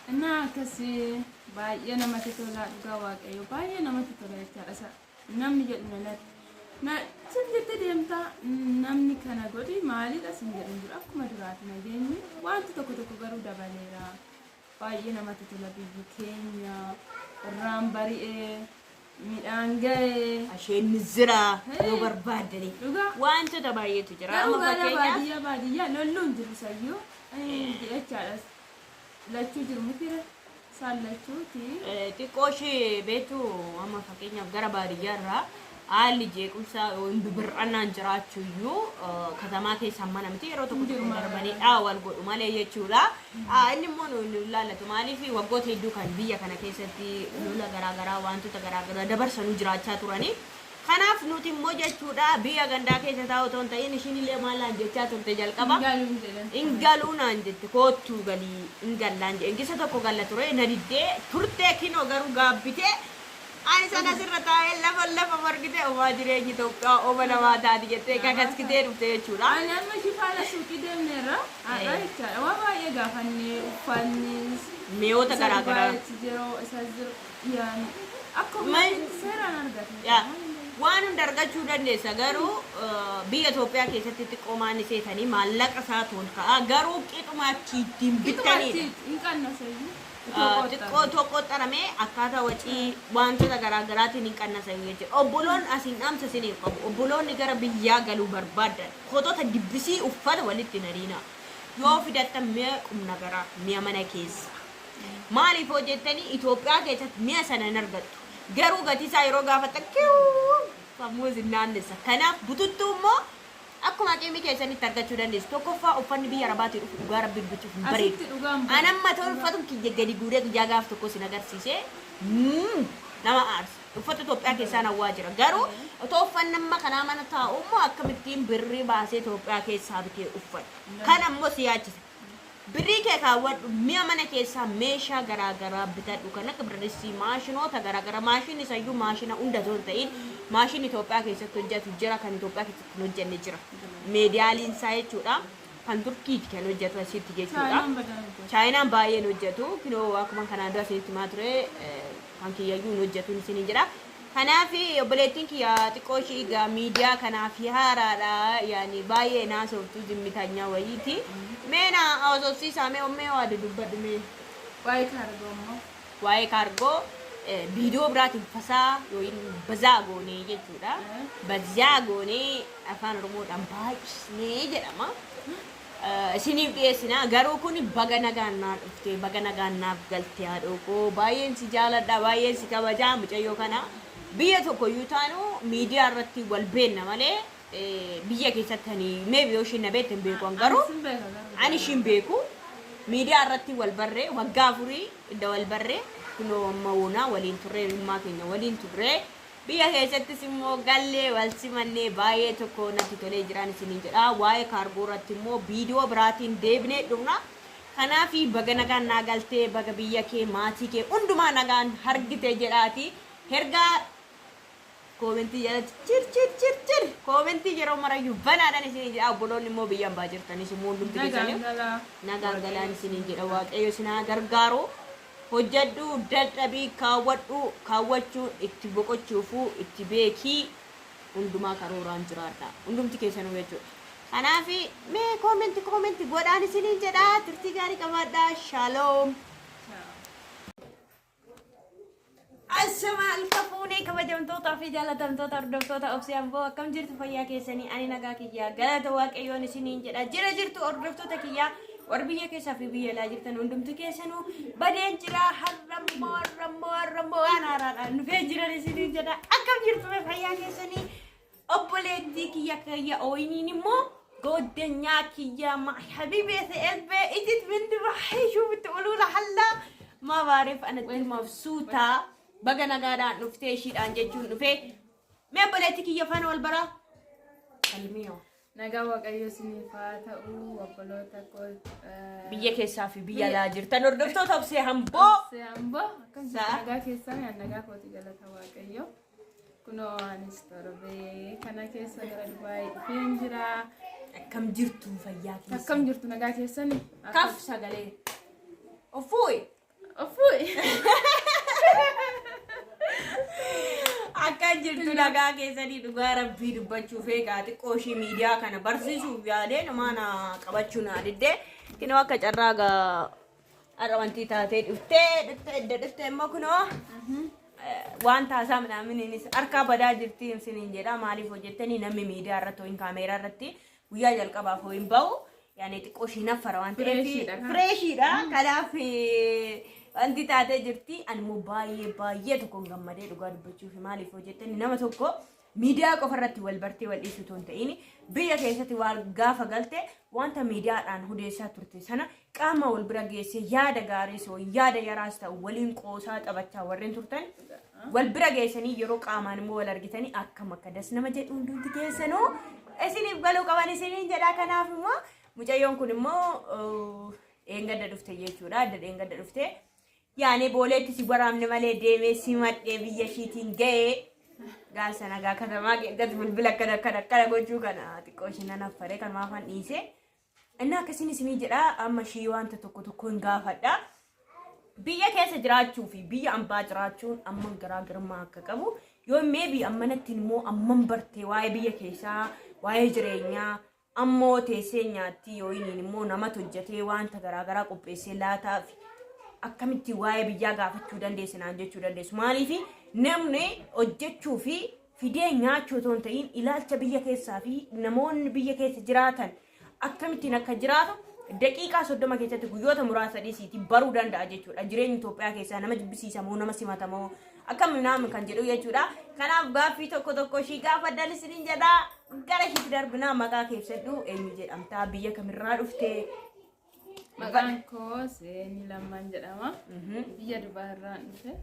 أنا كسي باي أنا ما تطلع جواك أيوة باي أنا ما تطلع ترى نمني جد نلت na singete demta namni kana godi mali da singere ndur akkuma duraatna geenye wanti tokko tokko garuu dabaleera baay'ee namatti tola biyyi keenya irraan bari'ee midhaan ga'ee asheen zira yoo barbaadani wantoota baay'eetu jira amma fakkeenyaaf baadiyyaa lolluun jiru sayyoo jechaadhas lachuu jiru miti saallachuuti xiqqooshi beetu amma fakkeenyaaf gara baadiyyaa irraa haalli jeequmsa bir'annaan jiraachuyyuu katamaa keessa mana miti yeroo tokko darbanii wal godhu malee jechuudha. Inni immoo nu ilaallatu maaliif waggoota hedduu kan biyya kana keessatti lola garaagaraa wantoota garaagaraa dabarsanuu jiraachaa turanii. Kanaaf nuti immoo jechuudha biyya gandaa keessa taa'u otoo hin ta'in ishiinillee maalaan jechaa turte jalqaba. Ingaluu naan jette koottuu galii ingallaan jedhe ingisa tokko galla ture na diddee turtee kinoo garuu gaabbitee. Ani sana sirrata lafa margite oma jireenyi Itoophiyaa oma namaa taati jettee kakaskitee dhufte jechuudha. Ani amma shifaala suuqii deemneerra haadha jechaadha. Waan baay'ee gaafannee uffanni mi'oota garaagaraa yeroo isa jiru yaani akkuma seeraan argate. Waan hunda argachuu dandeessa garuu biyya Itoophiyaa keessatti xiqqoomaan seetanii maallaqa isaa toon ka'a garuu qixuma achiittiin bittanii. Hin qannaseeyyuu. xiqqoo tokko xaramee akkaataa wacii wantoota garaagaraatiin hin qannasan jechuudha. Obboloon asiin dhaamsa isiniif qabu. Obboloonni gara biyyaa galuu barbaadan kotota dibbisii uffata walitti nadiina. Yoo fidattan mi'a qubna garaa mi'a mana keessa. Maaliif hojjettanii Itoophiyaa keessatti mi'a sana hin argattu. Garuu gatii isaa yeroo gaafattan sammuu isin naannessa. Kanaaf bututtuu immoo akkuma qiimii keessanitti argachuu dandeessu. Tokkoffaa uffanni biyya arabaatii dhufu dhugaa rabbiin bichuuf hin bareedu. Anamma ta'u uffatu kiyya gadi guuree guyyaa gaaf tokko sin agarsiisee nama aarsa. Uffata Itoophiyaa keessaan hawwaa jira. Garuu otoo uffanni amma kanaa mana taa'u immoo akkamittiin birrii baasee Itoophiyaa keessaa bitee uffata. Kan ammoo si yaachisa. Birrii kee kaawwadhu mi'a mana keessaa meeshaa garaagaraa bitadhu kan akka biradessii maashinoota garaagaraa maashinni isayyuu maashina hunda osoo hin ta'in maashinni Itoophiyaa keessatti hojjetu jira kan Itoophiyaa keessatti hin hojjenne jira. Meediyaaliin isaa jechuudha kan Turkiiti kan hojjetu asitti jechuudha. Chaayinaan baay'een hojjetu kinoo akkuma kanaan dura isinitti himaa ture kan kiyyayyuu hin hojjetu isin jira. Kanaaf obboleettiin kiyya xiqqoo ishee egaa miidiyaa kanaaf haaraadha yaani baay'ee naasoftuu zimmitanyaa wayiiti. Meena haasofsiisaa mee ommee waada dubbadhu mee waa'ee kaargoo immoo waa'ee kaargoo viidiyoo biraatiin fasaa yookiin bazaa goonee jechuudha. Bazaa goonee afaan Oromoodhaan baay'isnee jedhama. Isiniif dhiyeessina garuu kun baga nagaan naa dhuftee baga nagaan naaf galtee haadhoo koo baay'een si jaaladha baay'een si kabajaa mucayyoo kana. Biyya tokko yoo taanu miidiyaa irratti wal beenna malee biyya keessatti ani meebi yoo ishiin na beekte hin beeku garuu ani ishiin beeku miidiyaa irratti wal barree waggaa afurii idda wal barree kunoo amma woonaa waliin turree hirummaa keenya waliin turree biyya keessattis immoo gallee wal simannee baay'ee tokko natti tolee jiran isiniin jedha waa'ee kaargoo irratti immoo viidiyoo biraatiin deebinee dhufna. Kanaaf baga nagaan naa galtee baga biyya kee maatii kee hundumaa nagaan hargite jedhaati hergaa koomenti jala koomenti yeroo marayyuu banaadhaan isin jedha obboloonni immoo biyyaan baa jirtanis immoo hundumti keessanii nagaan galaan isin jedha waaqayyo isin gargaaru hojjedhu dadhabii kaawwachuu itti boqochuufu itti beekii hundumaa karooraan jiraadha hundumti keessanuu jechuudha. Kanaaf mee koomenti godhaan isin jedha turtii gaarii qabaadha. Shalom. Ashamal kafuuni kabajamtoota fi jaalatamtoota hordoftoota obsi amboo akkam jirtu fayyaa keessanii ani nagaa kiyyaa galata waaqayyoon isiniin jedha jira jirtu hordoftoota kiyyaa warra biyya keessaa fi biyya alaa jirtan hundumti keessanuu badeen jira harrammoo waan haaraadhaan dhufee jiran isiniin jedha akkam jirtu fayyaa keessanii obboleettii kiyya ooyiniin immoo goddanyaa kiyya habibi elbee ijit bindi raahishuu bitti ulula hallaa ma baariif anatti mabsuutaa baga nagaadhaan dhuftee ishiidhaan jechuun dhufee mee obboleettii kiyya faana wal baraa kalmiyo nagaa waaqayyo isiniif haa ta'u obboloota koo biyya keessaa fi biyya alaa jirtan hordoftoota obsee hamboo akkam nagaa keessan nagaa kooti galata waaqayyo kunoo anis torbee kana keessa gara Dubaay dhufeen jira akkam jirtu fayyaa keessa akkam jirtu nagaa keessan kaf sagalee ofuui Ofui. Akka jirtu nagaa keessanii dhugaa rabbii dubbachuuf eegaa xiqqoo ishii miidiyaa kana barsiisuuf yaadee namaana qabachuu naa diddee kinoo akka carraagaa har'a wanti taatee dhuftee immoo kunoo waan taasaa midhaaminiinis harkaa badaa jirti isiniin jedha maaliif hojjettanii namni miidiyaa irratti yookiin kaameeraa irratti guyyaa jalqabaaf hin bahu yaani xiqqoo ishii naffara waan ta'eef fireeshiidha kanaaf wanti taatee jirti animmoo baay'ee tokkoon gammadee dhugaa dubbachuuf maaliif hojjettanii nama tokko miidiyaa qofa irratti wal bartee wal dhiisu osoo hin ta'in biyya keessatti waan gaafa galte wanta miidiyaadhaan hudeessaa turte sana qaama wal bira geessee yaada gaarii soo yaada yaraas ta'u waliin qoosaa taphachaa warreen turtan wal bira geessanii yeroo qaamaan immoo wal argitanii akkam akka das nama jedhu hundumti keessanuu isiniif galuu qaban isiniin jedhaa kanaaf immoo mucayyoon kun immoo dheengadda dhufte jechuudha adda dheengadda dhufte yaani booleetti si waraamne malee deemee si madhee biyya ishiitiin ga'ee gaasa nagaa katamaa keessatti bilbila akkana gochuu kana xiqqoo ishii nan affare kan maafan dhiise inni akkasiin isinii jedha amma ishii wanta tokko hin gaafadha biyya keessa jiraachuu fi biyya ambaa jiraachuun amman garaagarummaa akka qabu yoo meebii ammanatti immoo amman bartee waa'ee biyya keessaa waa'ee jireenyaa ammoo teessee nyaatti yoo inni immoo namatti hojjetee wanta garaagaraa qopheessee laataa fi akkamitti waa'ee biyyaa gaafachuu dandeessinaan jechuu dandeessu maaliif namni hojjechuu fi fidee nyaachuu otoo hin ta'in ilaalcha biyya keessaa fi namoonni biyya keessa jiraatan akkamittiin akka jiraatu daqiiqaa 30 keessatti guyyoota muraasa dhiisiitti baruu danda'a jechuudha jireenyi Itoophiyaa keessaa nama jibbisiisamoo nama simatamoo akkamitti naam kan jedhu jechuudha kanaaf gaaffii tokko ishii gaafadhan isiniin jedha gara ishiitti darbinaa maqaa keessadhu eenyu jedhamtaa biyya kamirraa dhuftee Maqaan koo Seenii Lammaan jedhama. Biyya Dubaarraan dhufe.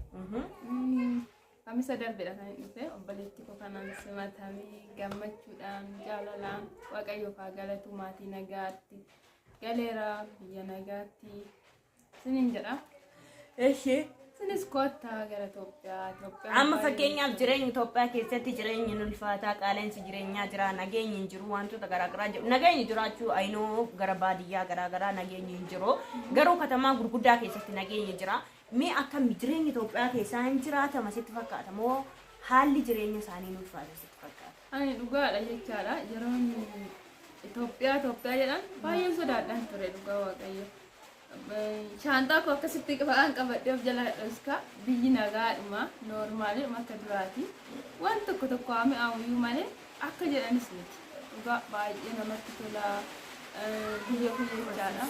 Kamisa darbedha kan inni dhufe. Obboleettii koo kanaan simatamee gammachuudhaan jaalalaan Waaqayyoof haa galatu maatii nagaatti galeera biyya nagaatti isiniin jedha. Eshi. Sinis kottaa gara Itoophiyaa. Amma fakkeenyaaf jireenya Itoophiyaa keessatti jireenyi ulfaataa qaala'insi jireenyaa jira nageenyi hin jiru wantoota garaagaraa jiru nageenyi jiraachuu aynoo gara baadiyyaa garaagaraa nageenyi hin jiru garuu katamaa gurguddaa keessatti nageenyi jira mee akkam jireenyi Itoophiyaa keessaa hin jiraatama sitti fakkaata moo haalli jireenya isaanii ulfaata sitti fakkaata? Ani dhugaadha jechaadha yeroon Itoophiyaa jedhan baay'een sodaadhaan ture dhugaa Waaqayyo. Shaantaa koo akkasitti waan qabadhee of jala dhoska biyyi nagaadhuma noormaalidhuma akka duraati waan tokko haa mi'aawiyyuu malee akka jedhanis miti dhugaa baay'ee namatti tola biyya kiyya jechaadha.